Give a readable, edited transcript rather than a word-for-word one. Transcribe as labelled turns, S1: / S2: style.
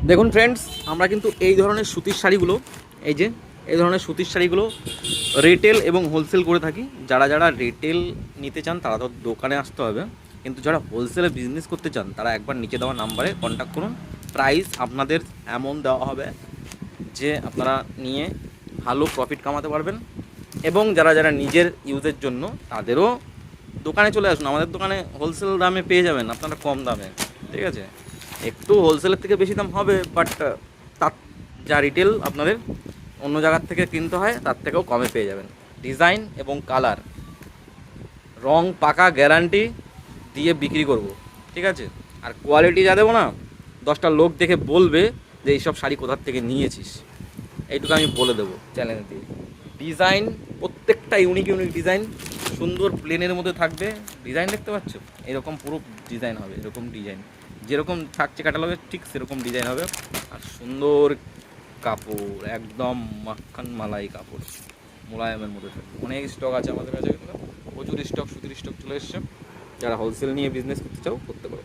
S1: দেখুন ফ্রেন্ডস, আমরা কিন্তু এই ধরনের সুতির শাড়িগুলো, এই যে এই ধরনের সুতির শাড়িগুলো রিটেল এবং হোলসেল করে থাকি। যারা যারা রিটেল নিতে চান তারা তো দোকানে আসতে হবে, কিন্তু যারা হোলসেলে বিজনেস করতে চান তারা একবার নিচে দেওয়া নাম্বারে কন্ট্যাক্ট করুন। প্রাইস আপনাদের এমন দেওয়া হবে যে আপনারা নিয়ে ভালো প্রফিট কামাতে পারবেন। এবং যারা যারা নিজের ইউজের জন্য তাদেরও দোকানে চলে আসুন, আমাদের দোকানে হোলসেল দামে পেয়ে যাবেন আপনারা, কম দামে। ঠিক আছে, একটু হোলসেলের থেকে বেশি দাম হবে, বাট তার যা রিটেল আপনাদের অন্য জায়গার থেকে কিনতে হয় তার থেকেও কমে পেয়ে যাবেন। ডিজাইন এবং কালার, রং পাকা গ্যারান্টি দিয়ে বিক্রি করব। ঠিক আছে, আর কোয়ালিটি যা দেবো না, 10টা লোক দেখে বলবে যে এইসব শাড়ি কোথার থেকে নিয়েছিস, এইটুকু আমি বলে দেবো চ্যালেঞ্জ দিয়ে। ডিজাইন প্রত্যেকটা ইউনিক ইউনিক ডিজাইন, সুন্দর প্লেনের মধ্যে থাকবে। ডিজাইন দেখতে পাচ্ছ, এরকম পুরো ডিজাইন হবে, এরকম ডিজাইন যেরকম থাকছে ক্যাটালগে ঠিক সেরকম ডিজাইন হবে। আর সুন্দর কাপড়, একদম মাখন মালাই কাপড়, মোলায়েমের মধ্যে থাকবে। অনেক স্টক আছে আমাদের কাছে, প্রচুর স্টক, সুতির স্টক চলে এসছে। যারা হোলসেল নিয়ে বিজনেস করতে চাও করতে পারো।